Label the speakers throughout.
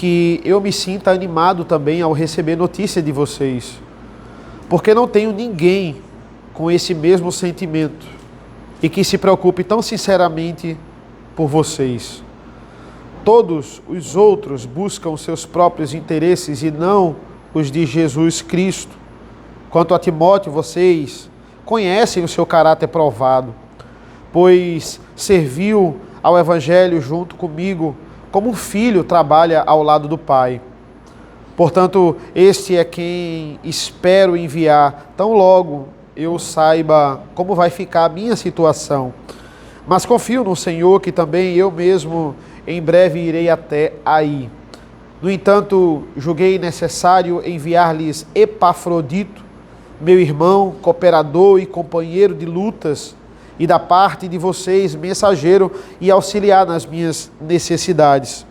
Speaker 1: que eu me sinta animado também ao receber notícia de vocês, porque não tenho ninguém com esse mesmo sentimento e que se preocupe tão sinceramente por vocês. Todos os outros buscam seus próprios interesses e não os de Jesus Cristo. Quanto a Timóteo, vocês conhecem o seu caráter provado, pois serviu ao Evangelho junto comigo, como um filho trabalha ao lado do pai. Portanto, este é quem espero enviar, tão logo eu saiba como vai ficar a minha situação. Mas confio no Senhor que também eu mesmo em breve irei até aí. No entanto, julguei necessário enviar-lhes Epafrodito, meu irmão, cooperador e companheiro de lutas, e da parte de vocês, mensageiro e auxiliar nas minhas necessidades.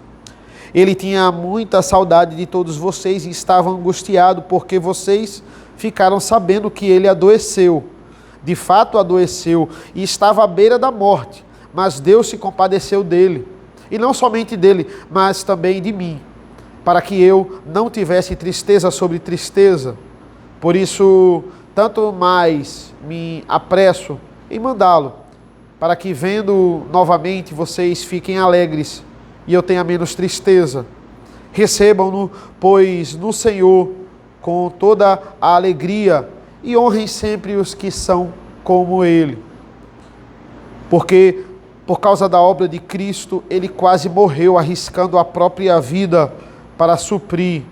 Speaker 1: Ele tinha muita saudade de todos vocês e estava angustiado porque vocês ficaram sabendo que ele adoeceu. De fato adoeceu e estava à beira da morte, mas Deus se compadeceu dele. E não somente dele, mas também de mim, para que eu não tivesse tristeza sobre tristeza. Por isso, tanto mais me apresso em mandá-lo, para que vendo novamente vocês fiquem alegres e eu tenha menos tristeza. Recebam-no, pois, no Senhor com toda a alegria e honrem sempre os que são como ele. Porque, por causa da obra de Cristo, ele quase morreu, arriscando a própria vida para suprir,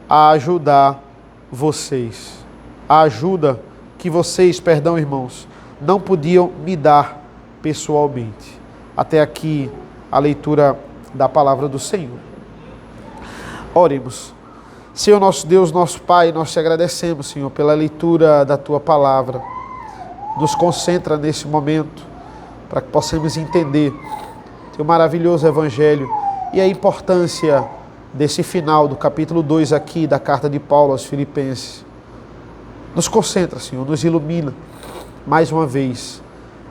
Speaker 1: a ajudar vocês. A ajuda que vocês, irmãos, não podiam me dar pessoalmente. Até aqui a leitura da palavra do Senhor. Oremos. Senhor nosso Deus, nosso Pai, nós te agradecemos, Senhor, pela leitura da Tua palavra. Nos concentra nesse momento, para que possamos entender Teu maravilhoso Evangelho e a importância desse final do capítulo 2 aqui da carta de Paulo aos Filipenses. Nos concentra, Senhor, nos ilumina mais uma vez.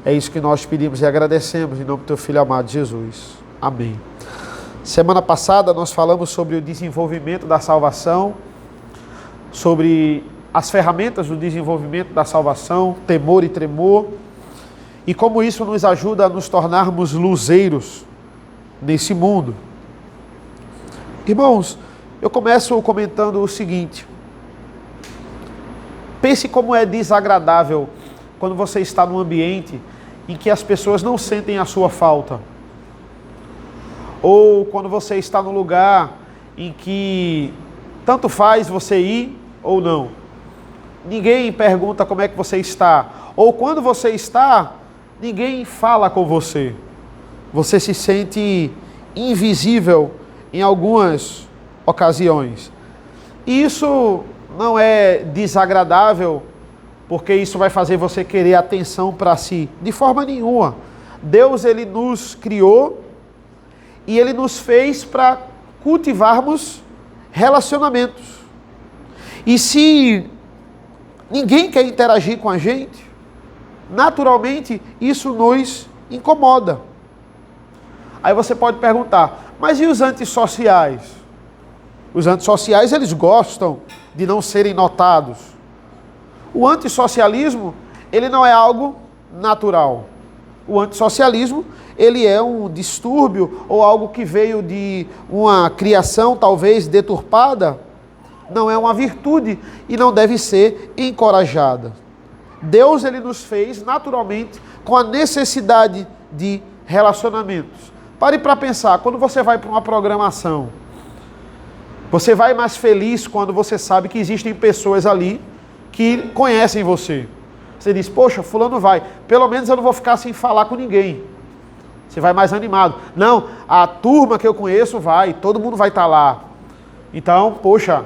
Speaker 1: É isso que nós pedimos e agradecemos em nome do Teu Filho amado Jesus. Amém. Semana passada nós falamos sobre o desenvolvimento da salvação, sobre as ferramentas do desenvolvimento da salvação, temor e tremor, e como isso nos ajuda a nos tornarmos luzeiros nesse mundo. Irmãos, eu começo comentando o seguinte: pense como é desagradável quando você está num ambiente em que as pessoas não sentem a sua falta. Ou quando você está num lugar em que tanto faz você ir ou não. Ninguém pergunta como é que você está. Ou quando você está, ninguém fala com você. Você se sente invisível em algumas ocasiões. E isso não é desagradável, porque isso vai fazer você querer atenção para si. De forma nenhuma. Deus, Ele nos criou e Ele nos fez para cultivarmos relacionamentos. E se ninguém quer interagir com a gente, naturalmente isso nos incomoda. Aí você pode perguntar, mas e os antissociais? Os antissociais, eles gostam de não serem notados. O antissocialismo, ele não é algo natural. O antissocialismo, ele é um distúrbio ou algo que veio de uma criação talvez deturpada. Não é uma virtude e não deve ser encorajada. Deus, ele nos fez naturalmente com a necessidade de relacionamentos. Pare para pensar, quando você vai para uma programação, você vai mais feliz quando você sabe que existem pessoas ali que conhecem você. Você diz, poxa, fulano vai, pelo menos eu não vou ficar sem falar com ninguém. Você vai mais animado. Não, a turma que eu conheço vai, todo mundo vai estar lá. Então, poxa,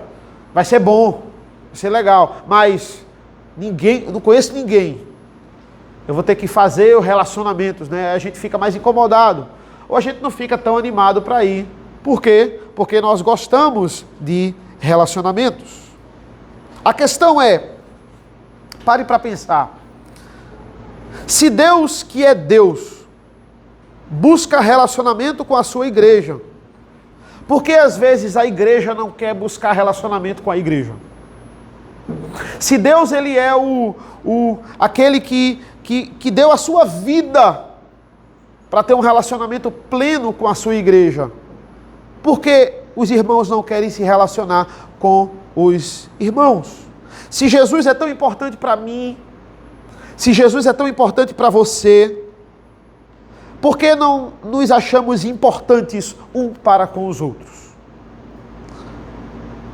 Speaker 1: vai ser bom, vai ser legal, mas ninguém, eu não conheço ninguém. Eu vou ter que fazer os relacionamentos, né? A gente fica mais incomodado. Ou a gente não fica tão animado para ir. Por quê? Porque nós gostamos de relacionamentos. A questão é, pare para pensar. Se Deus, que é Deus, busca relacionamento com a sua igreja, Por que às vezes a igreja não quer buscar relacionamento com a igreja? Se Deus ele é aquele que deu a sua vida para ter um relacionamento pleno com a sua igreja, por que os irmãos não querem se relacionar com os irmãos? Se Jesus é tão importante para mim, se Jesus é tão importante para você, por que não nos achamos importantes um para com os outros?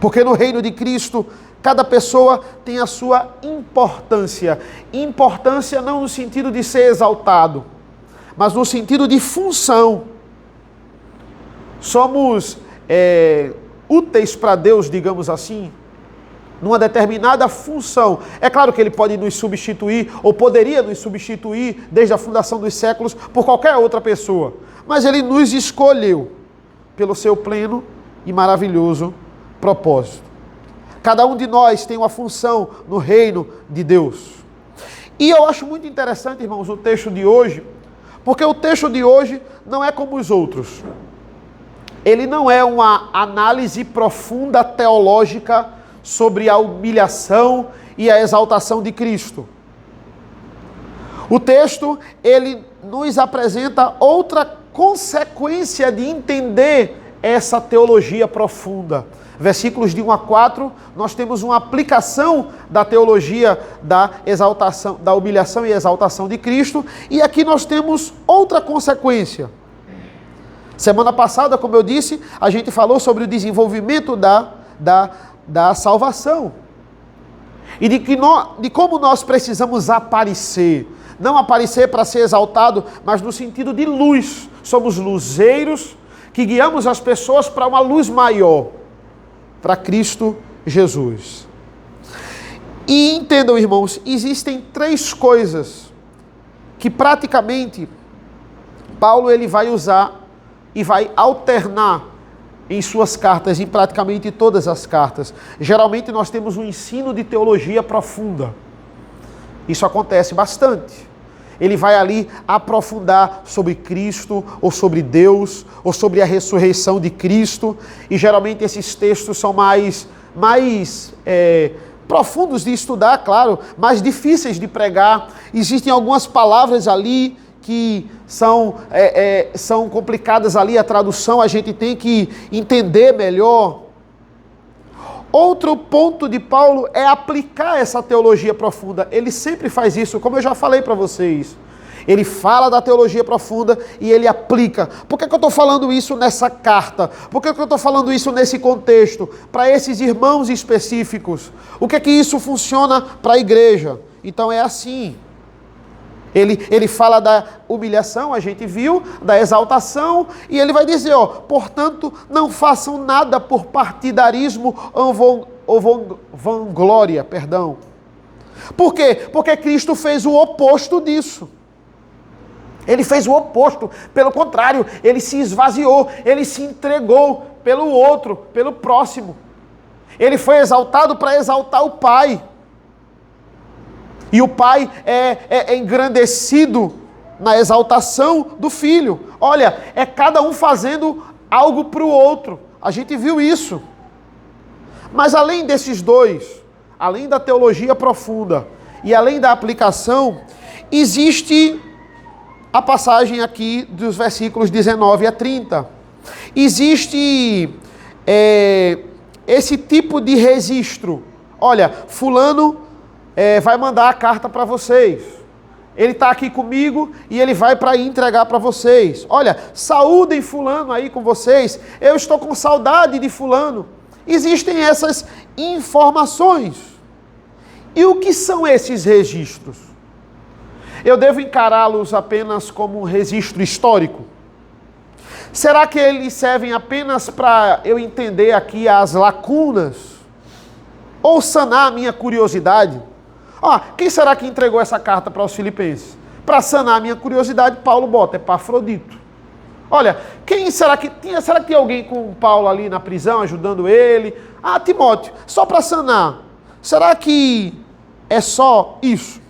Speaker 1: Porque no reino de Cristo, cada pessoa tem a sua importância. Importância não no sentido de ser exaltado, mas no sentido de função. Somos úteis para Deus, digamos assim, numa determinada função. É claro que Ele pode nos substituir, ou poderia nos substituir, desde a fundação dos séculos, por qualquer outra pessoa. Mas Ele nos escolheu pelo seu pleno e maravilhoso propósito. Cada um de nós tem uma função no reino de Deus. E eu acho muito interessante, irmãos, o texto de hoje, porque o texto de hoje não é como os outros. Ele não é uma análise profunda teológica sobre a humilhação e a exaltação de Cristo. O texto, ele nos apresenta outra consequência de entender essa teologia profunda. Versículos de 1 a 4, nós temos uma aplicação da teologia da exaltação, da humilhação e exaltação de Cristo, e aqui nós temos outra consequência. Semana passada, como eu disse, a gente falou sobre o desenvolvimento da salvação. E de como nós precisamos aparecer. Não aparecer para ser exaltado, mas no sentido de luz. Somos luzeiros que guiamos as pessoas para uma luz maior. Para Cristo Jesus. E entendam, irmãos, existem 3 coisas que praticamente Paulo ele vai usar e vai alternar em suas cartas, em praticamente todas as cartas. Geralmente nós temos um ensino de teologia profunda. Isso acontece bastante. Ele vai ali aprofundar sobre Cristo, ou sobre Deus, ou sobre a ressurreição de Cristo. E geralmente esses textos são mais profundos de estudar, claro, mais difíceis de pregar. Existem algumas palavras ali que são complicadas ali, a tradução a gente tem que entender melhor. Outro ponto de Paulo é aplicar essa teologia profunda. Ele sempre faz isso, como eu já falei para vocês. Ele fala da teologia profunda e ele aplica. Por que eu estou falando isso nessa carta? Por que eu estou falando isso nesse contexto? Para esses irmãos específicos. O que é que isso funciona para a igreja? Então é assim. Ele fala da humilhação, a gente viu, da exaltação, e ele vai dizer, portanto, não façam nada por partidarismo ou vanglória, perdão. Por quê? Porque Cristo fez o oposto disso. Ele fez o oposto, pelo contrário, ele se esvaziou, ele se entregou pelo outro, pelo próximo. Ele foi exaltado para exaltar o Pai. E o Pai é engrandecido na exaltação do Filho. Olha, é cada um fazendo algo para o outro. A gente viu isso. Mas além desses dois, além da teologia profunda e além da aplicação, existe a passagem aqui dos versículos 19 a 30. Existe esse tipo de registro. Olha, fulano vai mandar a carta para vocês. Ele está aqui comigo e ele vai para entregar para vocês. Olha, saúdem fulano aí com vocês. Eu estou com saudade de fulano. Existem essas informações. E o que são esses registros? Eu devo encará-los apenas como um registro histórico? Será que eles servem apenas para eu entender aqui as lacunas? Ou sanar a minha curiosidade? Quem será que entregou essa carta para os filipenses? Para sanar a minha curiosidade, Paulo bota Epafrodito. Olha, será que tem alguém com Paulo ali na prisão, ajudando ele? Timóteo, só para sanar. Será que é só isso?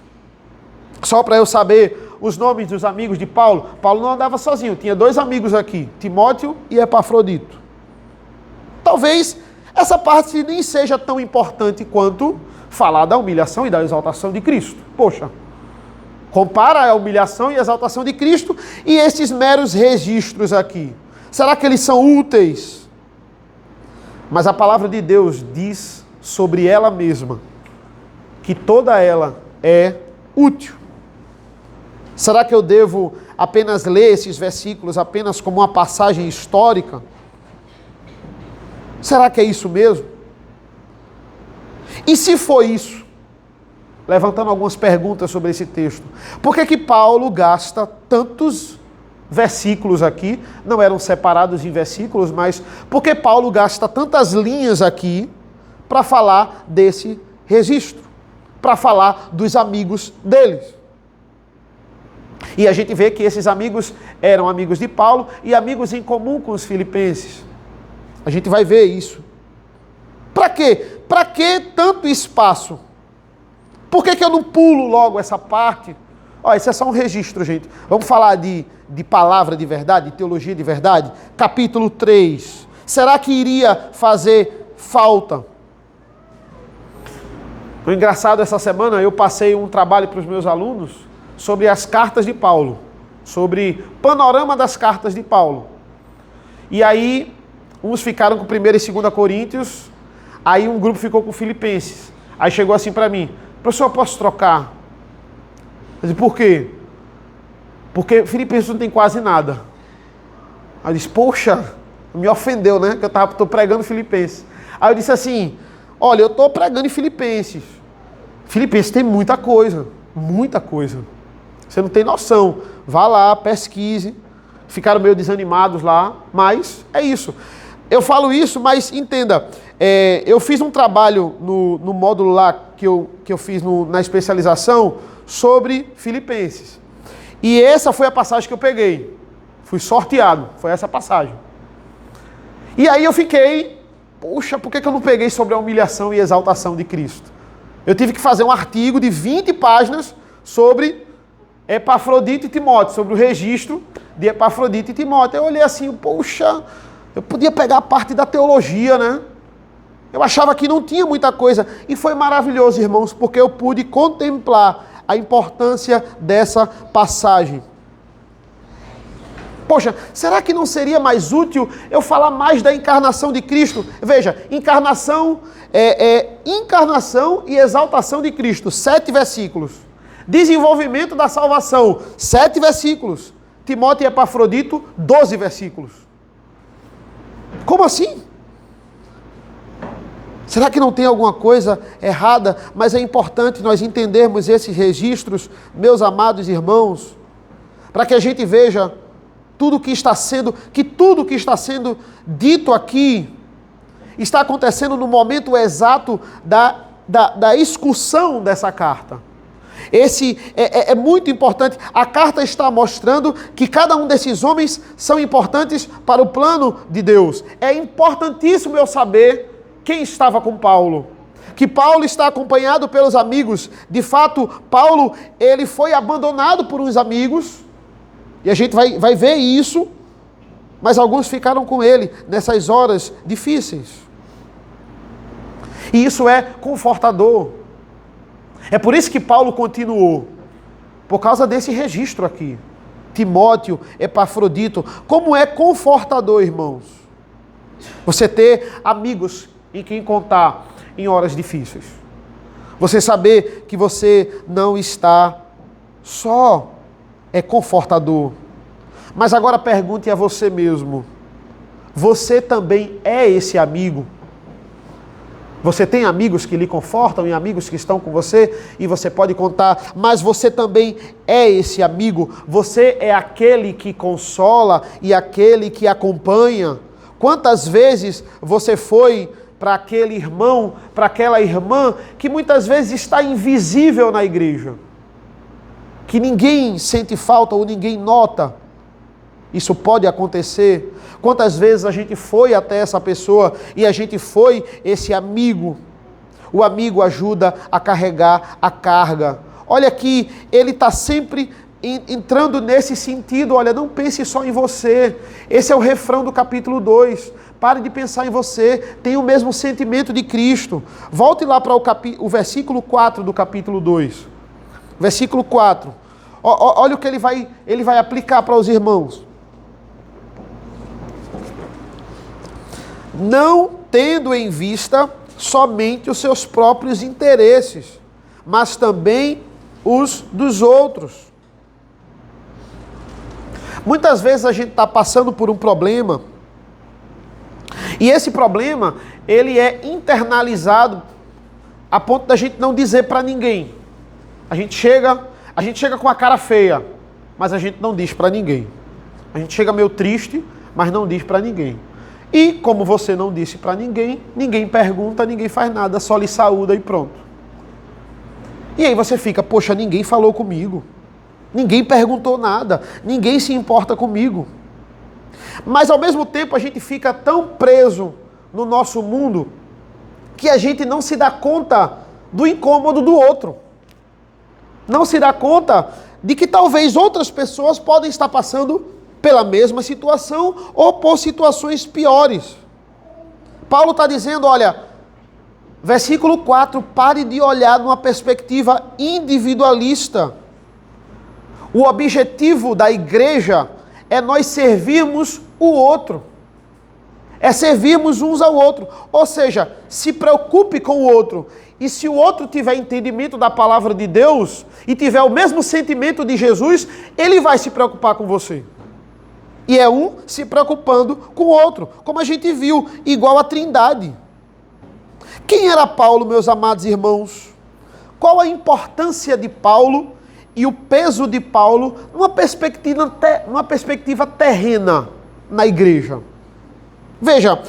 Speaker 1: Só para eu saber os nomes dos amigos de Paulo? Paulo não andava sozinho, tinha 2 amigos aqui, Timóteo e Epafrodito. Talvez essa parte nem seja tão importante quanto falar da humilhação e da exaltação de Cristo. Poxa, compara a humilhação e a exaltação de Cristo e esses meros registros aqui. Será que eles são úteis? Mas a palavra de Deus diz sobre ela mesma que toda ela é útil. Será que eu devo apenas ler esses versículos apenas como uma passagem histórica? Será que é isso mesmo? E se for isso, levantando algumas perguntas sobre esse texto, por que Paulo gasta tantos versículos aqui? Não eram separados em versículos, mas por que Paulo gasta tantas linhas aqui para falar desse registro? Para falar dos amigos deles? E a gente vê que esses amigos eram amigos de Paulo e amigos em comum com os filipenses. A gente vai ver isso. Para quê? Para que tanto espaço? Por que eu não pulo logo essa parte? Ó, esse é só um registro, gente. Vamos falar de palavra de verdade, de teologia de verdade? Capítulo 3. Será que iria fazer falta? O engraçado, essa semana eu passei um trabalho para os meus alunos sobre as cartas de Paulo, sobre panorama das cartas de Paulo. E aí, uns ficaram com 1 e 2 Coríntios, aí um grupo ficou com Filipenses. Aí chegou assim para mim: professor, eu posso trocar? Eu disse: por quê? Porque Filipenses não tem quase nada. Aí eu disse: poxa, me ofendeu, né? Que eu estou pregando Filipenses. Aí eu disse assim: olha, eu estou pregando em Filipenses. Filipenses tem muita coisa, muita coisa. Você não tem noção. Vá lá, pesquise. Ficaram meio desanimados lá, mas é isso. Eu falo isso, mas entenda, eu fiz um trabalho no módulo lá que eu fiz na especialização sobre Filipenses. E essa foi a passagem que eu peguei. Fui sorteado, foi essa passagem. E aí eu fiquei, poxa, por que eu não peguei sobre a humilhação e exaltação de Cristo? Eu tive que fazer um artigo de 20 páginas sobre Epafrodito e Timóteo, sobre o registro de Epafrodito e Timóteo. Eu olhei assim, poxa, eu podia pegar a parte da teologia, né? Eu achava que não tinha muita coisa. E foi maravilhoso, irmãos, porque eu pude contemplar a importância dessa passagem. Poxa, será que não seria mais útil eu falar mais da encarnação de Cristo? Veja, encarnação e exaltação de Cristo, 7 versículos. Desenvolvimento da salvação, 7 versículos. Timóteo e Epafrodito, 12 versículos. Como assim? Será que não tem alguma coisa errada? Mas é importante nós entendermos esses registros, meus amados irmãos, para que a gente veja tudo que está sendo dito aqui está acontecendo no momento exato da excursão dessa carta. Esse é muito importante. A carta está mostrando que cada um desses homens são importantes para o plano de Deus. É importantíssimo eu saber quem estava com Paulo. Que Paulo está acompanhado pelos amigos. De fato, Paulo, ele foi abandonado por uns amigos. E a gente vai ver isso. Mas alguns ficaram com ele nessas horas difíceis. E isso é confortador. É por isso que Paulo continuou. Por causa desse registro aqui. Timóteo, Epafrodito. Como é confortador, irmãos, você ter amigos em quem contar em horas difíceis. Você saber que você não está só. É confortador. Mas agora pergunte a você mesmo. Você também é esse amigo? Você tem amigos que lhe confortam e amigos que estão com você e você pode contar, mas você também é esse amigo. Você é aquele que consola e aquele que acompanha. Quantas vezes você foi para aquele irmão, para aquela irmã que muitas vezes está invisível na igreja, que ninguém sente falta ou ninguém nota? Isso pode acontecer. Quantas vezes a gente foi até essa pessoa e a gente foi esse amigo? O amigo ajuda a carregar a carga. Olha aqui, ele está sempre entrando nesse sentido. Olha, não pense só em você. Esse é o refrão do capítulo 2. Pare de pensar em você. Tenha o mesmo sentimento de Cristo. Volte lá para o versículo 4 do capítulo 2. Versículo 4. Olha o que ele vai aplicar para os irmãos. Não tendo em vista somente os seus próprios interesses, mas também os dos outros. Muitas vezes a gente está passando por um problema, e esse problema, ele é internalizado a ponto da gente não dizer para ninguém. A gente chega com a cara feia, mas a gente não diz para ninguém. A gente chega meio triste, mas não diz para ninguém. E como você não disse para ninguém, ninguém pergunta, ninguém faz nada, só lhe saúda e pronto. E aí você fica, poxa, ninguém falou comigo. Ninguém perguntou nada, ninguém se importa comigo. Mas ao mesmo tempo a gente fica tão preso no nosso mundo que a gente não se dá conta do incômodo do outro. Não se dá conta de que talvez outras pessoas podem estar passando pela mesma situação ou por situações piores. Paulo está dizendo, olha, versículo 4, pare de olhar numa perspectiva individualista. O objetivo da igreja é nós servirmos o outro. É servirmos uns ao outro. Ou seja, se preocupe com o outro. E se o outro tiver entendimento da palavra de Deus e tiver o mesmo sentimento de Jesus, ele vai se preocupar com você. E é um se preocupando com o outro. Como a gente viu, igual a Trindade. Quem era Paulo, meus amados irmãos? Qual a importância de Paulo e o peso de Paulo numa perspectiva terrena na igreja? Veja,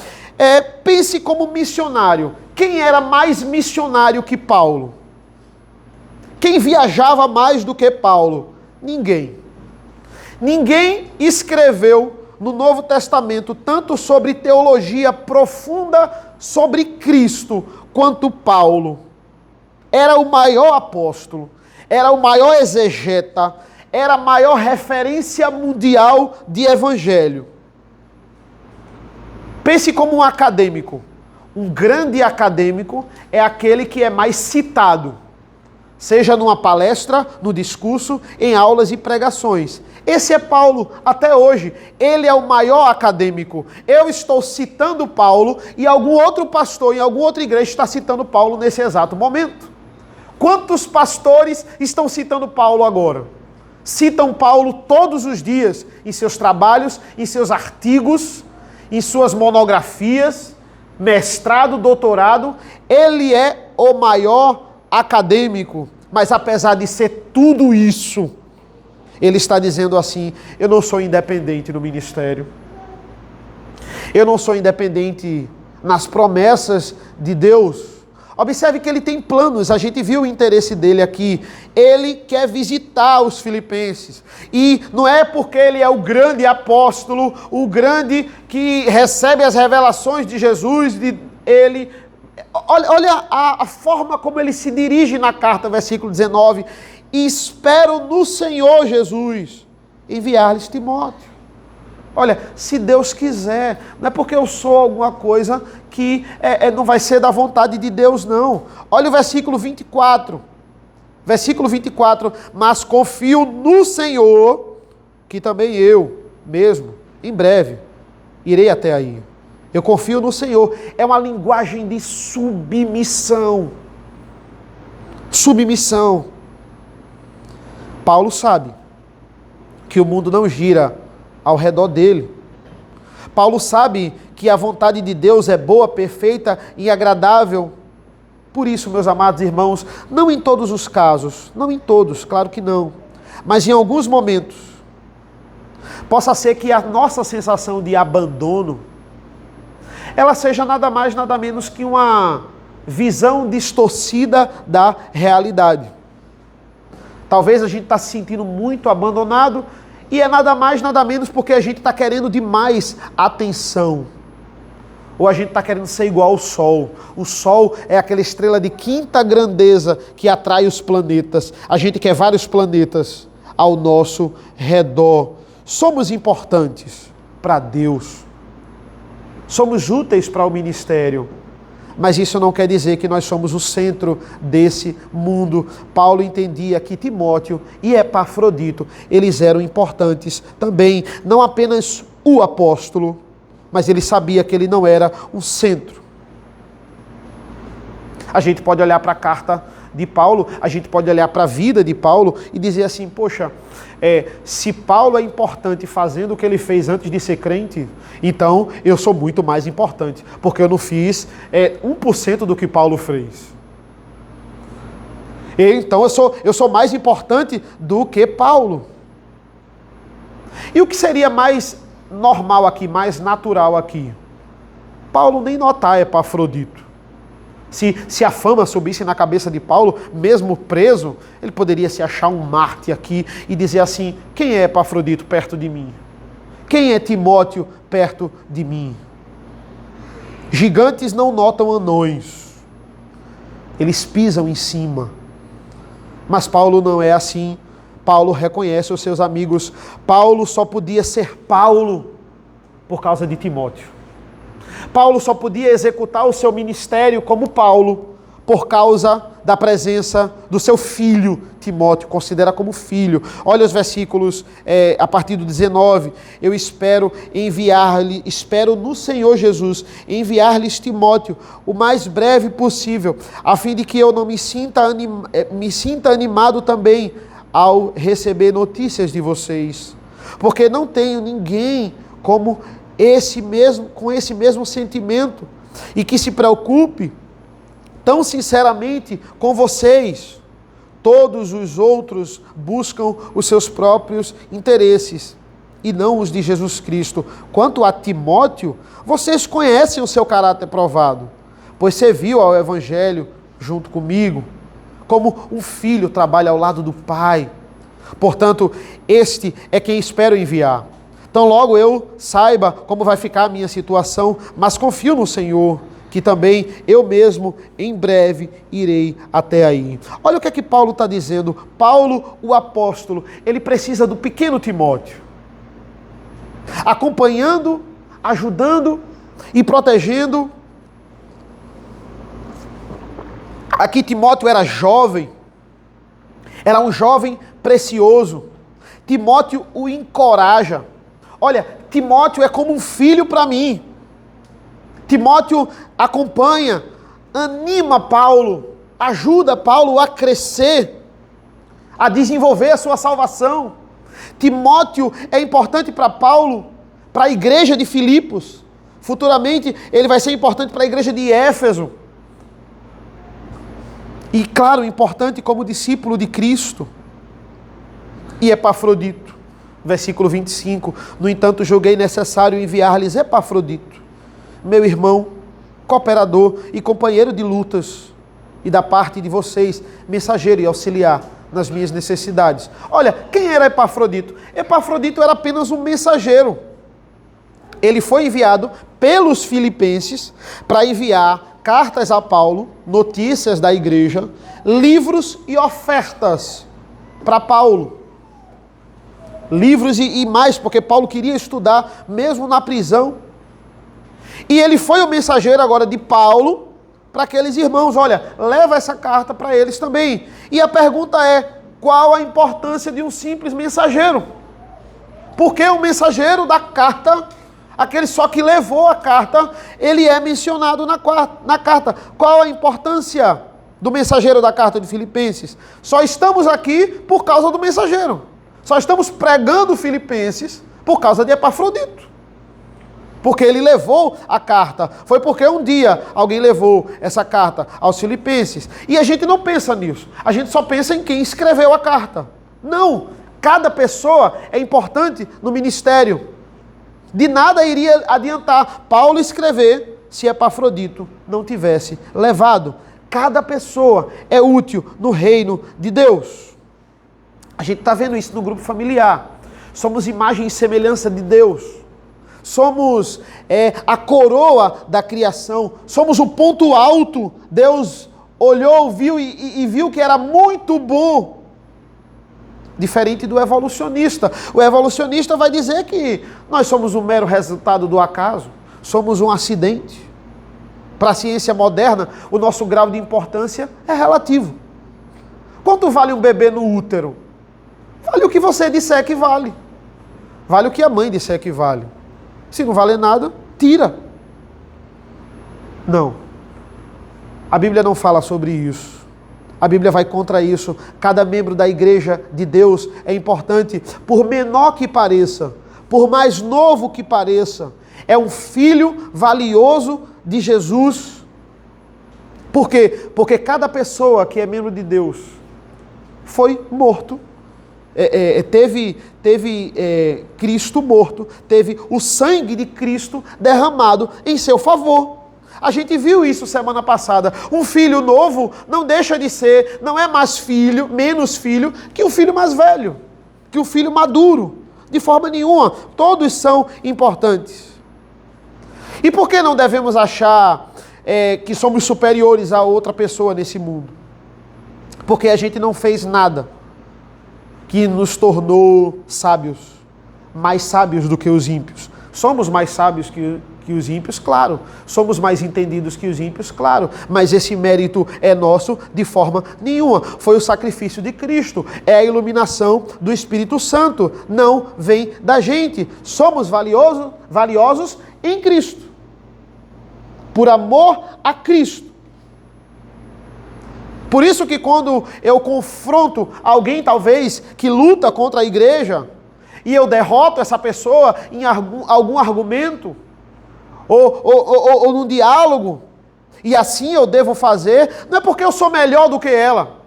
Speaker 1: pense como missionário. Quem era mais missionário que Paulo? Quem viajava mais do que Paulo? Ninguém. Ninguém escreveu no Novo Testamento tanto sobre teologia profunda sobre Cristo quanto Paulo. Era o maior apóstolo, era o maior exegeta, era a maior referência mundial de evangelho. Pense como um acadêmico. Um grande acadêmico é aquele que é mais citado, seja numa palestra, no discurso, em aulas e pregações. Esse é Paulo até hoje. Ele é o maior acadêmico. Eu estou citando Paulo e algum outro pastor em alguma outra igreja está citando Paulo nesse exato momento. Quantos pastores estão citando Paulo agora? Citam Paulo todos os dias em seus trabalhos, em seus artigos, em suas monografias, mestrado, doutorado. Ele é o maior acadêmico, mas apesar de ser tudo isso, ele está dizendo assim, eu não sou independente no ministério. Eu não sou independente nas promessas de Deus. Observe que ele tem planos, a gente viu o interesse dele aqui. Ele quer visitar os filipenses. E não é porque ele é o grande apóstolo, o grande que recebe as revelações de Jesus, Olha a forma como ele se dirige na carta, versículo 19. Espero no Senhor Jesus enviar-lhes Timóteo. Olha, se Deus quiser, não é porque eu sou alguma coisa que não vai ser da vontade de Deus, não. Olha o versículo 24. Versículo 24. Mas confio no Senhor, que também eu mesmo, em breve, irei até aí. Eu confio no Senhor. É uma linguagem de submissão. Submissão. Paulo sabe que o mundo não gira ao redor dele. Paulo sabe que a vontade de Deus é boa, perfeita e agradável. Por isso, meus amados irmãos, não em todos os casos, não em todos, claro que não, mas em alguns momentos, possa ser que a nossa sensação de abandono, ela seja nada mais, nada menos que uma visão distorcida da realidade. Talvez a gente está se sentindo muito abandonado e é nada mais, nada menos porque a gente está querendo demais atenção. Ou a gente está querendo ser igual ao Sol. O Sol é aquela estrela de quinta grandeza que atrai os planetas. A gente quer vários planetas ao nosso redor. Somos importantes para Deus. somos úteis para o ministério. Mas isso não quer dizer que nós somos o centro desse mundo. Paulo entendia que Timóteo e Epafrodito, eles eram importantes também, não apenas o apóstolo, mas ele sabia que ele não era o centro. A gente pode olhar para a carta de Paulo, a gente pode olhar para a vida de Paulo e dizer assim, poxa, se Paulo é importante fazendo o que ele fez antes de ser crente, então eu sou muito mais importante, porque eu não fiz 1% do que Paulo fez. Então eu sou mais importante do que Paulo. E o que seria mais normal aqui, mais natural aqui? Paulo nem notar Epafrodito. Se a fama subisse na cabeça de Paulo, mesmo preso, ele poderia se achar um Marte aqui e dizer assim, quem é Epafrodito perto de mim? Quem é Timóteo perto de mim? Gigantes não notam anões. Eles pisam em cima. Mas Paulo não é assim. Paulo reconhece os seus amigos. Paulo só podia ser Paulo por causa de Timóteo. Paulo só podia executar o seu ministério como Paulo por causa da presença do seu filho Timóteo, considera como filho. Olha os versículos a partir do 19. Eu espero no Senhor Jesus, enviar-lhes Timóteo o mais breve possível, a fim de que eu não me sinta animado também ao receber notícias de vocês, porque não tenho ninguém com esse mesmo sentimento e que se preocupe tão sinceramente com vocês. Todos os outros buscam os seus próprios interesses e não os de Jesus Cristo. Quanto a Timóteo, vocês conhecem o seu caráter provado, pois serviu ao Evangelho junto comigo, como um filho trabalha ao lado do pai. Portanto, este é quem espero enviar. Então logo eu saiba como vai ficar a minha situação, mas confio no Senhor, que também eu mesmo em breve irei até aí. Olha o que é que Paulo está dizendo. Paulo, o apóstolo, ele precisa do pequeno Timóteo, acompanhando, ajudando e protegendo. Aqui Timóteo era jovem, era um jovem precioso. Timóteo o encoraja. Olha, Timóteo é como um filho para mim. Timóteo acompanha, anima Paulo, ajuda Paulo a crescer, a desenvolver a sua salvação. Timóteo é importante para Paulo, para a igreja de Filipos. Futuramente ele vai ser importante para a igreja de Éfeso. E claro, importante como discípulo de Cristo. E Epafrodito, versículo 25. No entanto, julguei necessário enviar-lhes Epafrodito, meu irmão, cooperador e companheiro de lutas, e da parte de vocês, mensageiro e auxiliar nas minhas necessidades. Olha, quem era Epafrodito? Epafrodito era apenas um mensageiro. Ele foi enviado pelos filipenses para enviar cartas a Paulo, notícias da igreja, livros e ofertas para Paulo. Livros e mais, porque Paulo queria estudar mesmo na prisão. E ele foi o mensageiro agora de Paulo para aqueles irmãos. Olha, leva essa carta para eles também. E a pergunta é, qual a importância de um simples mensageiro? Porque o mensageiro da carta, aquele só que levou a carta, ele é mencionado na carta. Qual a importância do mensageiro da carta de Filipenses? Só estamos aqui por causa do mensageiro. Só estamos pregando Filipenses por causa de Epafrodito. Porque ele levou a carta. Foi porque um dia alguém levou essa carta aos filipenses. E a gente não pensa nisso. A gente só pensa em quem escreveu a carta. Não. Cada pessoa é importante no ministério. De nada iria adiantar Paulo escrever se Epafrodito não tivesse levado. Cada pessoa é útil no reino de Deus. A gente está vendo isso no grupo familiar. Somos imagem e semelhança de Deus. Somos a coroa da criação, somos o ponto alto. Deus olhou, viu e viu que era muito bom. Diferente do evolucionista. O evolucionista vai dizer que nós somos um mero resultado do acaso. somos um acidente. Para a ciência moderna, o nosso grau de importância é relativo. Quanto vale um bebê no útero? Vale o que você disser que vale. Vale o que a mãe disser que vale. Se não vale nada, tira. Não. A Bíblia não fala sobre isso. A Bíblia vai contra isso. Cada membro da igreja de Deus é importante, por menor que pareça, por mais novo que pareça. É um filho valioso de Jesus. Por quê? Porque cada pessoa que é membro de Deus foi morto. Teve Cristo morto, teve o sangue de Cristo derramado em seu favor. A gente viu isso semana passada. Um filho novo não deixa de ser, não é mais filho, menos filho que o filho mais velho, que o filho maduro. De forma nenhuma. Todos são importantes. E por que não devemos achar que somos superiores a outra pessoa nesse mundo? Porque a gente não fez nada que nos tornou sábios, mais sábios do que os ímpios. Somos mais sábios que os ímpios, claro. Somos mais entendidos que os ímpios, claro. Mas esse mérito é nosso de forma nenhuma. Foi o sacrifício de Cristo. É a iluminação do Espírito Santo. Não vem da gente. Somos valiosos em Cristo. Por amor a Cristo. Por isso que quando eu confronto alguém, talvez, que luta contra a igreja, e eu derroto essa pessoa em algum argumento, ou num diálogo, e assim eu devo fazer, não é porque eu sou melhor do que ela,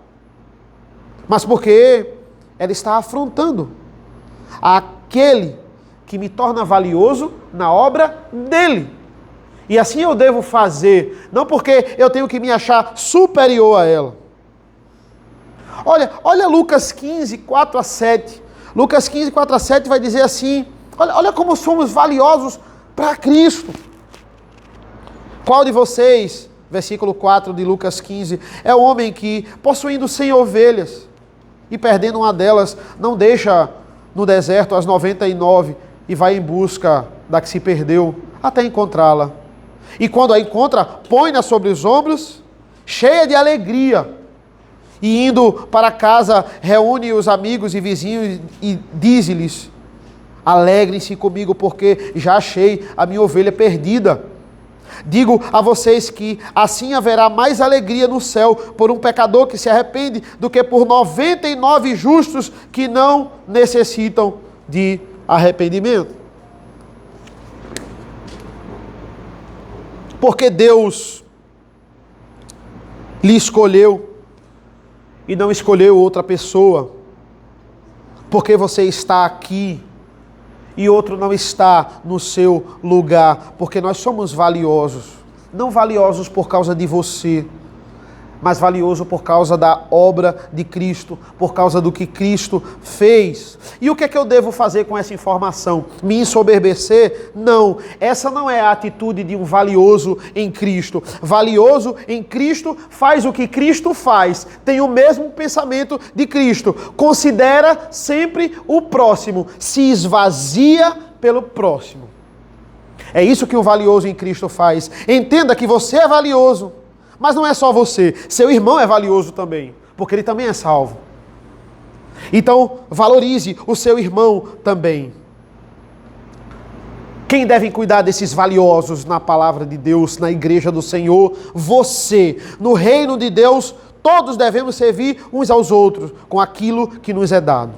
Speaker 1: mas porque ela está afrontando aquele que me torna valioso na obra dele. E assim eu devo fazer, não porque eu tenho que me achar superior a ela. Olha Lucas 15, 4 a 7. Lucas 15, 4 a 7 vai dizer assim, olha como somos valiosos para Cristo. Qual de vocês, versículo 4 de Lucas 15, é o homem que, possuindo 100 ovelhas, e perdendo uma delas, não deixa no deserto as 99 e vai em busca da que se perdeu, até encontrá-la. E quando a encontra, põe-na sobre os ombros, cheia de alegria. E indo para casa, reúne os amigos e vizinhos e diz-lhes: alegrem-se comigo, porque já achei a minha ovelha perdida. Digo a vocês que assim haverá mais alegria no céu por um pecador que se arrepende do que por 99 justos que não necessitam de arrependimento. Porque Deus lhe escolheu e não escolheu outra pessoa. Porque você está aqui e outro não está no seu lugar. Porque nós somos valiosos. Não valiosos por causa de você, mas valioso por causa da obra de Cristo, por causa do que Cristo fez. E o que é que eu devo fazer com essa informação? Me ensoberbecer? Não. Essa não é a atitude de um valioso em Cristo. Valioso em Cristo faz o que Cristo faz. Tem o mesmo pensamento de Cristo. Considera sempre o próximo. Se esvazia pelo próximo. É isso que o valioso em Cristo faz. Entenda que você é valioso. Mas não é só você, seu irmão é valioso também, porque ele também é salvo. Então, valorize o seu irmão também. Quem deve cuidar desses valiosos na palavra de Deus, na igreja do Senhor? Você. No reino de Deus, todos devemos servir uns aos outros com aquilo que nos é dado.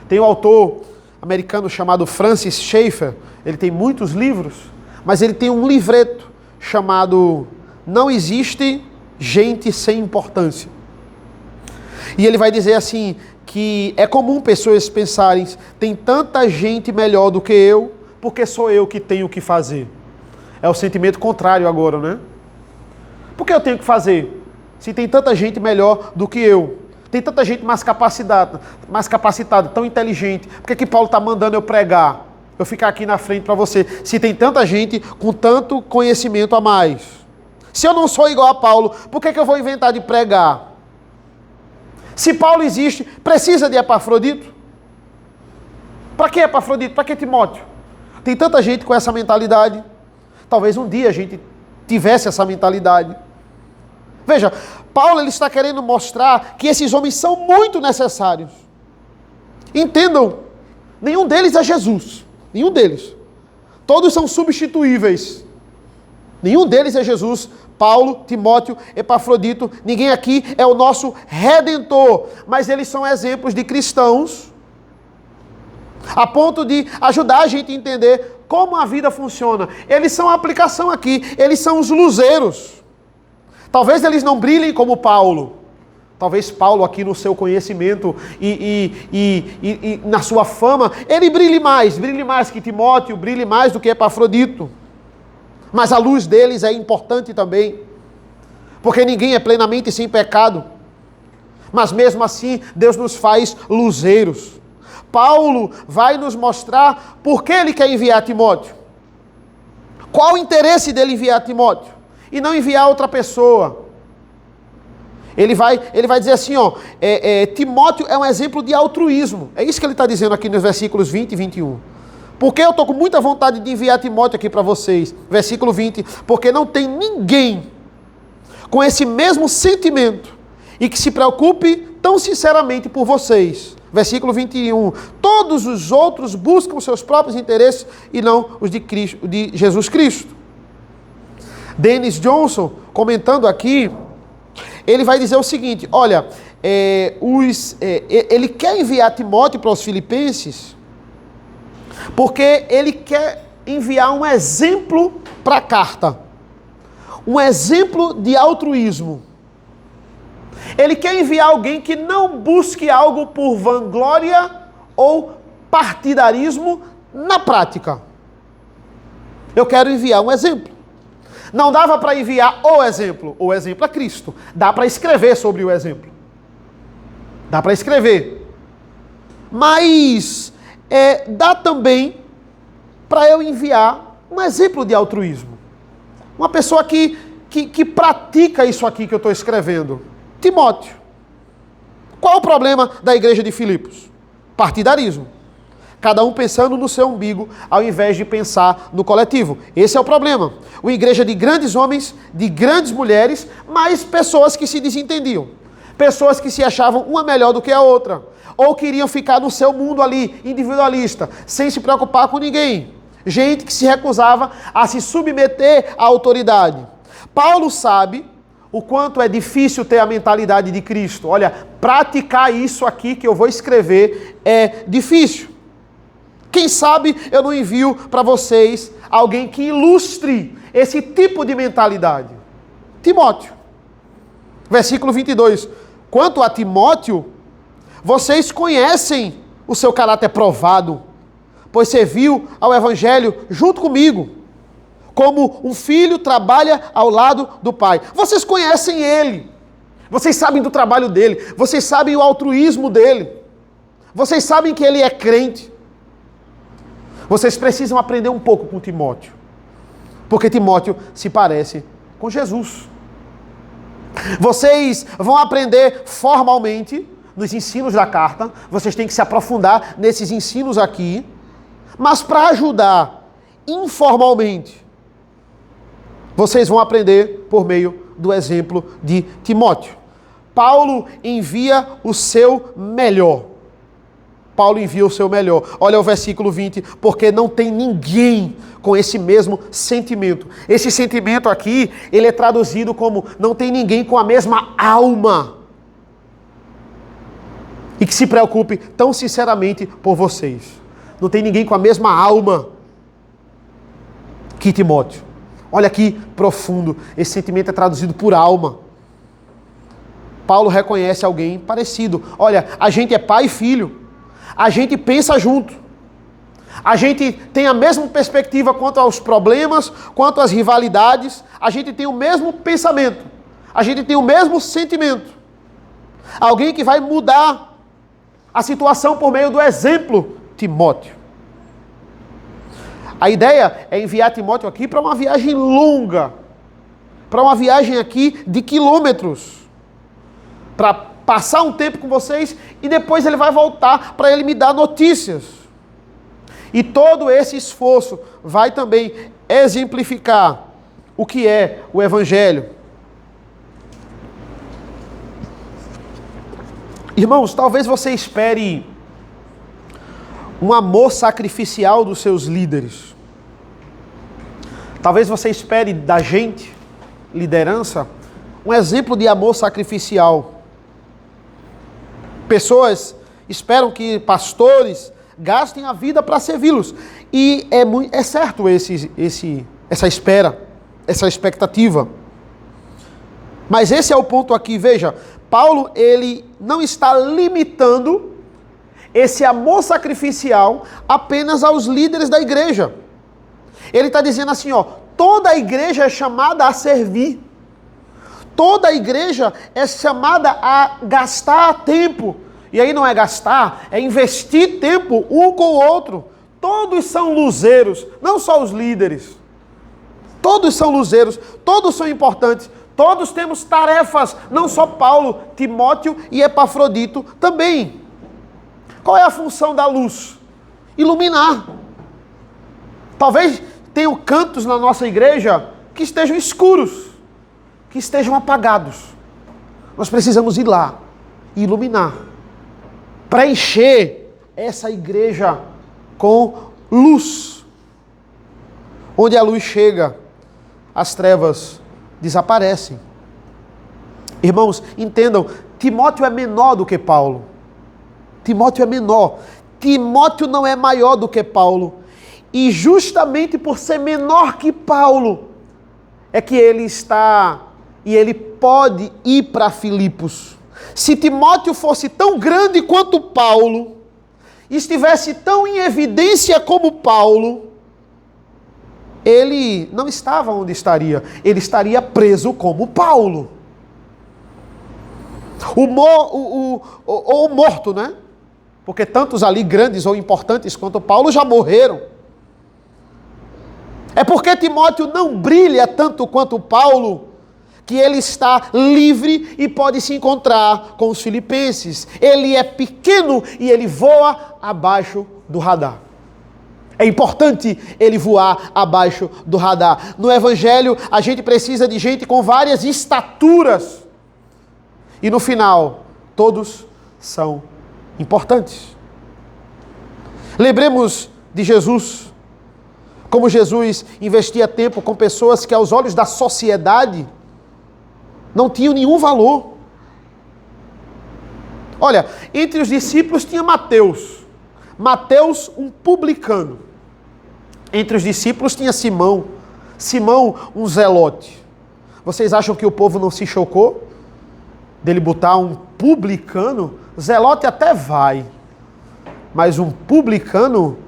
Speaker 1: Tem um autor americano chamado Francis Schaeffer, ele tem muitos livros, mas ele tem um livreto chamado Não Existe Gente Sem Importância. E ele vai dizer assim, que é comum pessoas pensarem, tem tanta gente melhor do que eu, porque sou eu que tenho que fazer. É o sentimento contrário agora, né? Por que eu tenho que fazer? Se tem tanta gente melhor do que eu, tem tanta gente mais capacitada, tão inteligente, por que Paulo está mandando eu pregar? Eu ficar aqui na frente para você, se tem tanta gente com tanto conhecimento a mais. Se eu não sou igual a Paulo, por que eu vou inventar de pregar? Se Paulo existe, precisa de Epafrodito? Para que Epafrodito? Para que Timóteo? Tem tanta gente com essa mentalidade. Talvez um dia a gente tivesse essa mentalidade. Veja, Paulo ele está querendo mostrar que esses homens são muito necessários. Entendam, nenhum deles é Jesus. Nenhum deles. Todos são substituíveis. Nenhum deles é Jesus. Paulo, Timóteo, Epafrodito, ninguém aqui é o nosso Redentor. Mas eles são exemplos de cristãos a ponto de ajudar a gente a entender como a vida funciona. Eles são a aplicação aqui. Eles são os luzeiros. Talvez eles não brilhem como Paulo. Talvez Paulo aqui no seu conhecimento e na sua fama, ele brilhe mais que Timóteo, brilhe mais do que Epafrodito. Mas a luz deles é importante também, porque ninguém é plenamente sem pecado. Mas mesmo assim, Deus nos faz luzeiros. Paulo vai nos mostrar por que ele quer enviar Timóteo. Qual o interesse dele enviar Timóteo? E não enviar outra pessoa. Ele vai dizer assim, Timóteo é um exemplo de altruísmo. É isso que ele está dizendo aqui nos versículos 20 e 21. Porque eu estou com muita vontade de enviar Timóteo aqui para vocês. Versículo 20. Porque não tem ninguém com esse mesmo sentimento e que se preocupe tão sinceramente por vocês. Versículo 21. Todos os outros buscam os seus próprios interesses e não os de Jesus Cristo. Dennis Johnson, comentando aqui, ele vai dizer o seguinte, olha, ele quer enviar Timóteo para os filipenses porque ele quer enviar um exemplo para a carta. Um exemplo de altruísmo. Ele quer enviar alguém que não busque algo por vanglória ou partidarismo na prática. Eu quero enviar um exemplo. Não dava para enviar o exemplo é Cristo. Dá para escrever sobre o exemplo. Dá para escrever. Mas dá também para eu enviar um exemplo de altruísmo. Uma pessoa que pratica isso aqui que eu estou escrevendo. Timóteo. Qual o problema da igreja de Filipos? Partidarismo. Cada um pensando no seu umbigo, ao invés de pensar no coletivo. Esse é o problema. Uma igreja de grandes homens, de grandes mulheres, mas pessoas que se desentendiam. Pessoas que se achavam uma melhor do que a outra. Ou queriam ficar no seu mundo ali, individualista, sem se preocupar com ninguém. Gente que se recusava a se submeter à autoridade. Paulo sabe o quanto é difícil ter a mentalidade de Cristo. Olha, praticar isso aqui que eu vou escrever é difícil. Quem sabe eu não envio para vocês alguém que ilustre esse tipo de mentalidade. Timóteo. Versículo 22. Quanto a Timóteo, vocês conhecem o seu caráter provado, pois serviu ao Evangelho junto comigo, como um filho trabalha ao lado do pai. Vocês conhecem ele. Vocês sabem do trabalho dele. Vocês sabem o altruísmo dele. Vocês sabem que ele é crente. Vocês precisam aprender um pouco com Timóteo. Porque Timóteo se parece com Jesus. Vocês vão aprender formalmente nos ensinos da carta. Vocês têm que se aprofundar nesses ensinos aqui. Mas para ajudar informalmente, vocês vão aprender por meio do exemplo de Timóteo. Paulo envia o seu melhor. Paulo envia o seu melhor. Olha o versículo 20. Porque não tem ninguém com esse mesmo sentimento. Esse sentimento aqui, ele é traduzido como não tem ninguém com a mesma alma. E que se preocupe tão sinceramente por vocês. Não tem ninguém com a mesma alma que Timóteo. Olha que profundo. Esse sentimento é traduzido por alma. Paulo reconhece alguém parecido. Olha, a gente é pai e filho. A gente pensa junto. A gente tem a mesma perspectiva quanto aos problemas, quanto às rivalidades. A gente tem o mesmo pensamento. A gente tem o mesmo sentimento. Alguém que vai mudar a situação por meio do exemplo, Timóteo. A ideia é enviar Timóteo aqui para uma viagem longa. Para uma viagem aqui de quilômetros. Para passar um tempo com vocês e depois ele vai voltar para ele me dar notícias. E todo esse esforço vai também exemplificar o que é o Evangelho. Irmãos, talvez você espere um amor sacrificial dos seus líderes. Talvez você espere da gente, liderança, um exemplo de amor sacrificial. Pessoas esperam que pastores gastem a vida para servi-los. E é certo essa espera, essa expectativa. Mas esse é o ponto aqui, veja, Paulo, ele não está limitando esse amor sacrificial apenas aos líderes da igreja. Ele está dizendo assim, toda a igreja é chamada a servir. Toda a igreja é chamada a gastar tempo. E aí não é gastar, é investir tempo um com o outro. Todos são luzeiros, não só os líderes. Todos são luzeiros, todos são importantes. Todos temos tarefas, não só Paulo, Timóteo e Epafrodito também. Qual é a função da luz? Iluminar. Talvez tenham cantos na nossa igreja que estejam escuros, que estejam apagados. Nós precisamos ir lá e iluminar, preencher essa igreja com luz. Onde a luz chega, as trevas desaparecem. Irmãos, entendam, Timóteo é menor do que Paulo. Timóteo é menor. Timóteo não é maior do que Paulo. E justamente por ser menor que Paulo, é que ele está e ele pode ir para Filipos. Se Timóteo fosse tão grande quanto Paulo, estivesse tão em evidência como Paulo, ele não estava onde estaria. Ele estaria preso como Paulo. Ou morto, né? Porque tantos ali grandes ou importantes quanto Paulo já morreram. É porque Timóteo não brilha tanto quanto Paulo, que ele está livre e pode se encontrar com os filipenses. Ele é pequeno e ele voa abaixo do radar. É importante ele voar abaixo do radar. No Evangelho, a gente precisa de gente com várias estaturas. E no final, todos são importantes. Lembremos de Jesus, como Jesus investia tempo com pessoas que aos olhos da sociedade não tinham nenhum valor. Olha, entre os discípulos tinha Mateus. Mateus, um publicano. Entre os discípulos tinha Simão. Simão, um zelote. Vocês acham que o povo não se chocou dele botar um publicano? Zelote até vai, mas um publicano,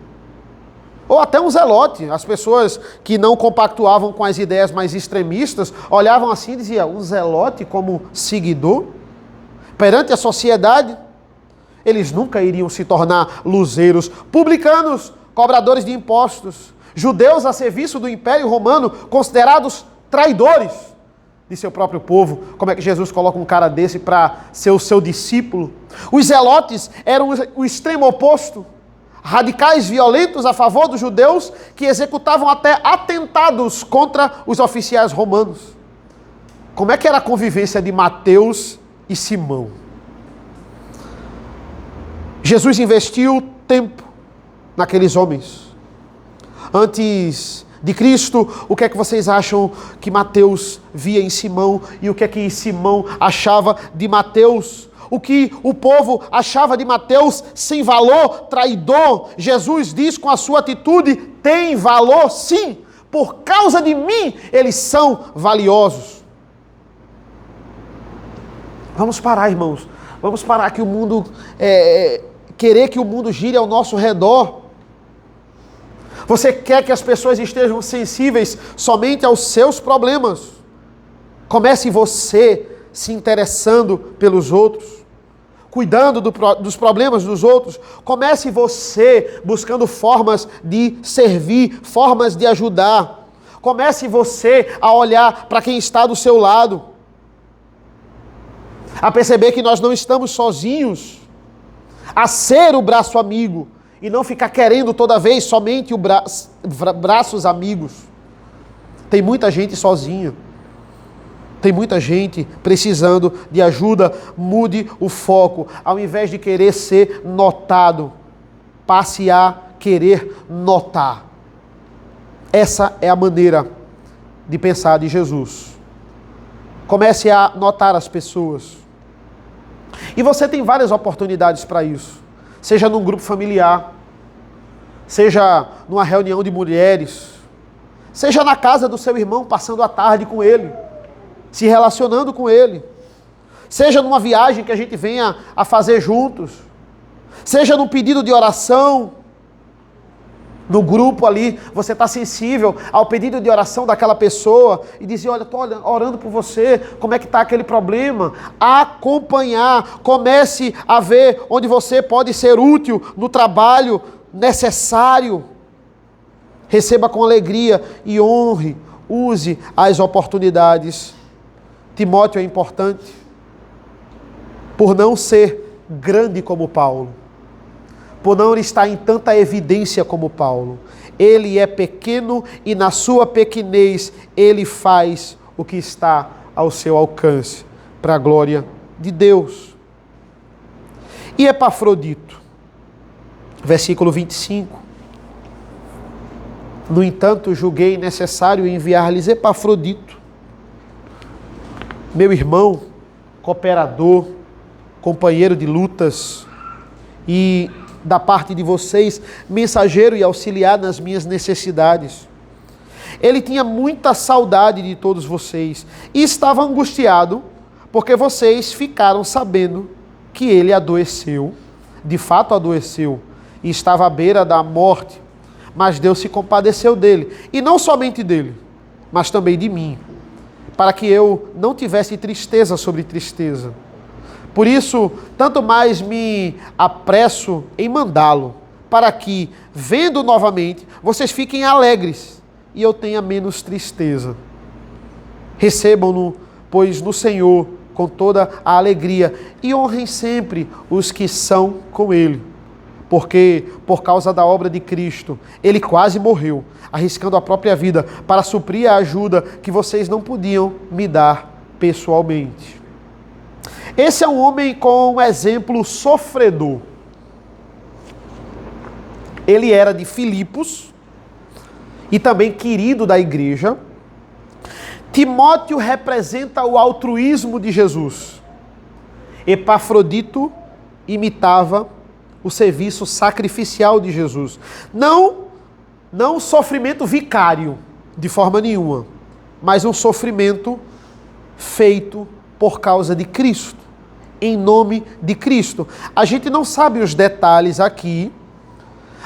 Speaker 1: ou até um zelote, as pessoas que não compactuavam com as ideias mais extremistas, olhavam assim e diziam, um zelote como seguidor? Perante a sociedade, eles nunca iriam se tornar luzeiros. Publicanos, cobradores de impostos, judeus a serviço do Império Romano, considerados traidores de seu próprio povo. Como é que Jesus coloca um cara desse para ser o seu discípulo? Os zelotes eram o extremo oposto. Radicais violentos a favor dos judeus que executavam até atentados contra os oficiais romanos. Como é que era a convivência de Mateus e Simão? Jesus investiu tempo naqueles homens. Antes de Cristo, o que é que vocês acham que Mateus via em Simão e o que é que Simão achava de Mateus? O que o povo achava de Mateus sem valor, traidor? Jesus diz com a sua atitude, tem valor sim, por causa de mim eles são valiosos. Vamos parar, irmãos, vamos parar que o mundo, querer que o mundo gire ao nosso redor. Você quer que as pessoas estejam sensíveis somente aos seus problemas. Comece você se interessando pelos outros, cuidando dos problemas dos outros. Comece você buscando formas de servir, formas de ajudar. Comece você a olhar para quem está do seu lado, a perceber que nós não estamos sozinhos, a ser o braço amigo e não ficar querendo toda vez somente braços amigos. Tem muita gente sozinha. Tem muita gente precisando de ajuda. Mude o foco. Ao invés de querer ser notado, passe a querer notar. Essa é a maneira de pensar de Jesus. Comece a notar as pessoas. E você tem várias oportunidades para isso. Seja num grupo familiar, seja numa reunião de mulheres, seja na casa do seu irmão, passando a tarde com ele, se relacionando com ele, seja numa viagem que a gente venha a fazer juntos, seja num pedido de oração, no grupo ali, você está sensível ao pedido de oração daquela pessoa e dizer, olha, estou orando por você, como é que está aquele problema? Acompanhar, comece a ver onde você pode ser útil no trabalho necessário. Receba com alegria e honre, use as oportunidades. Timóteo é importante por não ser grande como Paulo, por não estar em tanta evidência como Paulo. Ele é pequeno e na sua pequenez ele faz o que está ao seu alcance, para a glória de Deus. E Epafrodito, versículo 25. No entanto, julguei necessário enviar-lhes Epafrodito, meu irmão, cooperador, companheiro de lutas, e da parte de vocês, mensageiro e auxiliar nas minhas necessidades. Ele tinha muita saudade de todos vocês e estava angustiado porque vocês ficaram sabendo que ele adoeceu, de fato adoeceu, e estava à beira da morte, mas Deus se compadeceu dele, e não somente dele, mas também de mim, para que eu não tivesse tristeza sobre tristeza. Por isso, tanto mais me apresso em mandá-lo, para que, vendo novamente, vocês fiquem alegres e eu tenha menos tristeza. Recebam-no, pois, no Senhor com toda a alegria e honrem sempre os que são com ele. Porque, por causa da obra de Cristo, ele quase morreu, arriscando a própria vida para suprir a ajuda que vocês não podiam me dar pessoalmente. Esse é um homem com um exemplo sofredor. Ele era de Filipos e também querido da igreja. Timóteo representa o altruísmo de Jesus. Epafrodito imitava o serviço sacrificial de Jesus. Não o sofrimento vicário, de forma nenhuma, mas um sofrimento feito por causa de Cristo, em nome de Cristo. A gente não sabe os detalhes aqui,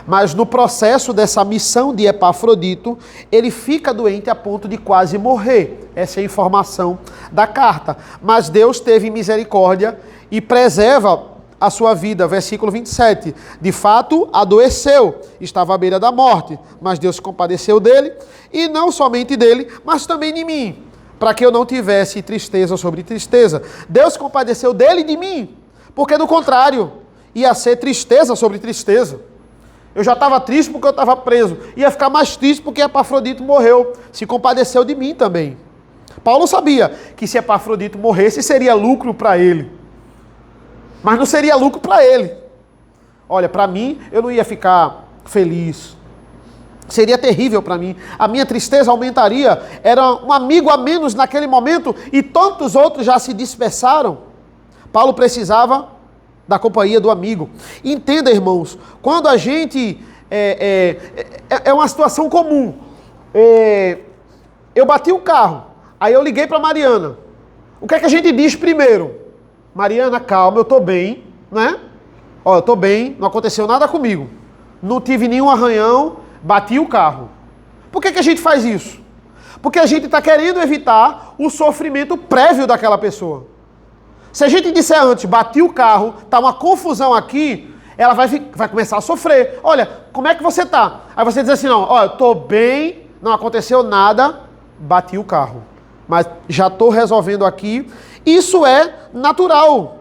Speaker 1: mas no processo dessa missão de Epafrodito, ele fica doente a ponto de quase morrer. Essa é a informação da carta. Mas Deus teve misericórdia e preserva a sua vida. Versículo 27. De fato, adoeceu, estava à beira da morte, mas Deus se compadeceu dele, e não somente dele, mas também de mim, para que eu não tivesse tristeza sobre tristeza. Deus se compadeceu dele e de mim, porque do contrário, ia ser tristeza sobre tristeza. Eu já estava triste porque eu estava preso, ia ficar mais triste porque Epafrodito morreu, se compadeceu de mim também. Paulo sabia que se Epafrodito morresse, seria lucro para ele, mas não seria lucro para ele. Olha, para mim, eu não ia ficar feliz, seria terrível para mim, a minha tristeza aumentaria, era um amigo a menos naquele momento e tantos outros já se dispersaram. Paulo precisava da companhia do amigo. Entenda, irmãos, quando a gente... É uma situação comum. Eu bati o carro, aí eu liguei para Mariana. O que é que a gente diz primeiro? Mariana, calma, eu estou bem, né? Ó, eu estou bem, não aconteceu nada comigo. Não tive nenhum arranhão, bati o carro. Por que a gente faz isso? Porque a gente está querendo evitar o sofrimento prévio daquela pessoa. Se a gente disser antes, bati o carro, está uma confusão aqui, ela vai começar a sofrer. Olha, como é que você está? Aí você diz assim, não, ó, eu estou bem, não aconteceu nada, bati o carro. Mas já estou resolvendo aqui. Isso é natural.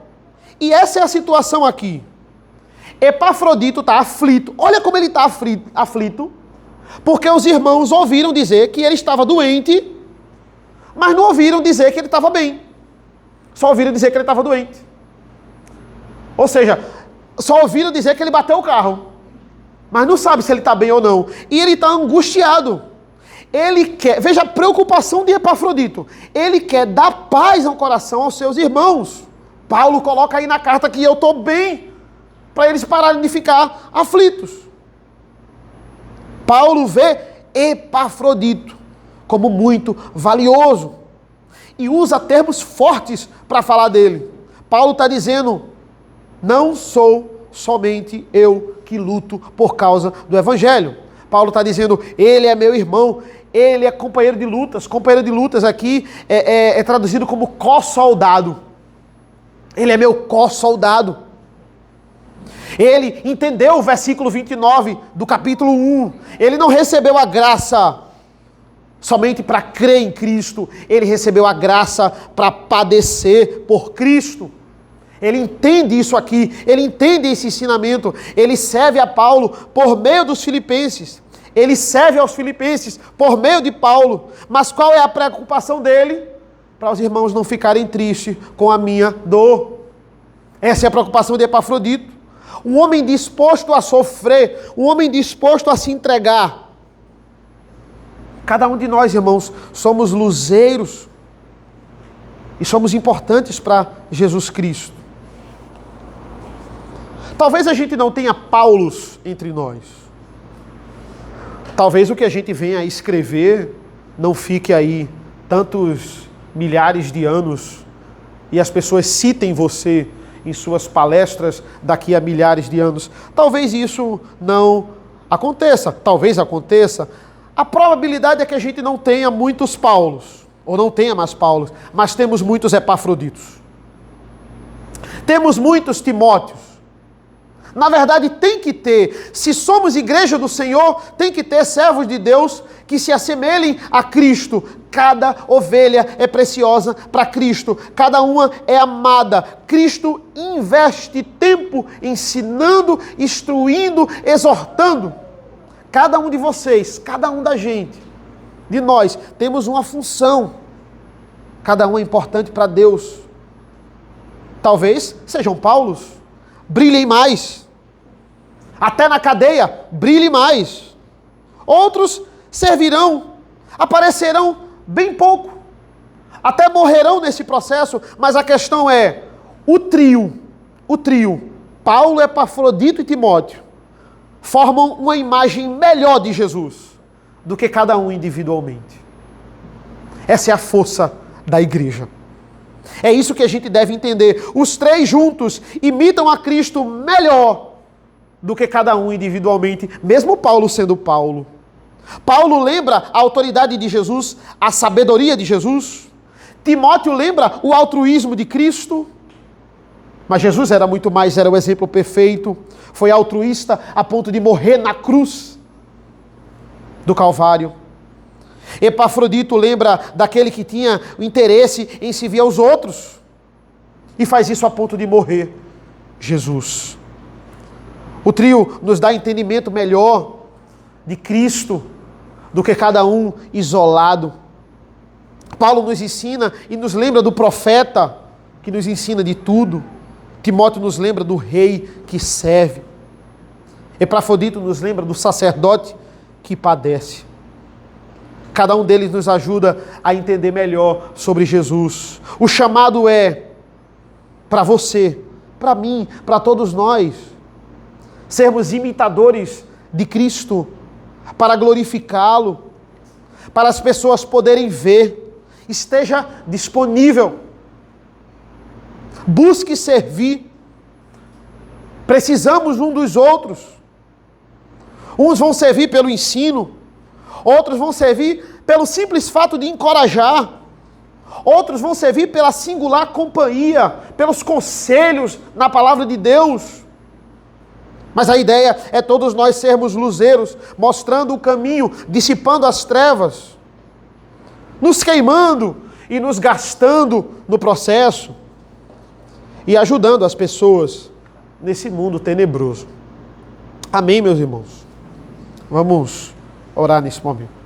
Speaker 1: E essa é a situação aqui. Epafrodito está aflito. Olha como ele está aflito. Porque os irmãos ouviram dizer que ele estava doente, mas não ouviram dizer que ele estava bem. Só ouviram dizer que ele estava doente. Ou seja, só ouviram dizer que ele bateu o carro, mas não sabe se ele está bem ou não. E ele está angustiado. Ele quer, veja a preocupação de Epafrodito. Ele quer dar paz ao coração aos seus irmãos. Paulo coloca aí na carta que eu estou bem, para eles pararem de ficar aflitos. Paulo vê Epafrodito como muito valioso e usa termos fortes para falar dele. Paulo está dizendo, não sou somente eu que luto por causa do evangelho. Paulo está dizendo, ele é meu irmão, ele é companheiro de lutas. Companheiro de lutas aqui é traduzido como co-soldado. Ele é meu co-soldado. Ele entendeu o versículo 29 do capítulo 1. Ele não recebeu a graça somente para crer em Cristo. Ele recebeu a graça para padecer por Cristo. Ele entende isso aqui. Ele entende esse ensinamento. Ele serve a Paulo por meio dos filipenses. Ele serve aos filipenses por meio de Paulo. Mas qual é a preocupação dele? Para os irmãos não ficarem tristes com a minha dor. Essa é a preocupação de Epafrodito. Um homem disposto a sofrer, um homem disposto a se entregar. Cada um de nós, irmãos, somos luzeiros e somos importantes para Jesus Cristo. Talvez a gente não tenha Paulos entre nós. Talvez o que a gente venha a escrever não fique aí tantos milhares de anos e as pessoas citem você em suas palestras daqui a milhares de anos. Talvez isso não aconteça, talvez aconteça. A probabilidade é que a gente não tenha muitos Paulos, ou não tenha mais Paulos, mas temos muitos Epafroditos. Temos muitos Timóteos. Na verdade, tem que ter. Se somos igreja do Senhor, tem que ter servos de Deus que se assemelhem a Cristo. Cada ovelha é preciosa para Cristo. Cada uma é amada. Cristo investe tempo ensinando, instruindo, exortando. Cada um de vocês, cada um da gente, de nós, temos uma função. Cada um é importante para Deus. Talvez sejam Paulos. Brilhem mais. Até na cadeia, brilhe mais. Outros servirão, aparecerão bem pouco. Até morrerão nesse processo, mas a questão é, o trio, Paulo, Epafrodito e Timóteo, formam uma imagem melhor de Jesus do que cada um individualmente. Essa é a força da igreja. É isso que a gente deve entender. Os três juntos imitam a Cristo melhor do que cada um individualmente, mesmo Paulo sendo Paulo. Paulo lembra a autoridade de Jesus, a sabedoria de Jesus. Timóteo lembra o altruísmo de Cristo. Mas Jesus era muito mais, era o exemplo perfeito. Foi altruísta a ponto de morrer na cruz do Calvário. Epafrodito lembra daquele que tinha o interesse em servir aos outros. E faz isso a ponto de morrer. Jesus. O trio nos dá entendimento melhor de Cristo do que cada um isolado. Paulo nos ensina e nos lembra do profeta que nos ensina de tudo. Timóteo nos lembra do rei que serve. Epafrodito nos lembra do sacerdote que padece. Cada um deles nos ajuda a entender melhor sobre Jesus. O chamado é para você, para mim, para todos nós, sermos imitadores de Cristo, para glorificá-lo, para as pessoas poderem ver. Esteja disponível. Busque servir. Precisamos um dos outros. Uns vão servir pelo ensino, outros vão servir pelo simples fato de encorajar, outros vão servir pela singular companhia, pelos conselhos na palavra de Deus. Mas a ideia é todos nós sermos luzeiros, mostrando o caminho, dissipando as trevas, nos queimando e nos gastando no processo e ajudando as pessoas nesse mundo tenebroso. Amém, meus irmãos? Vamos orar nesse momento.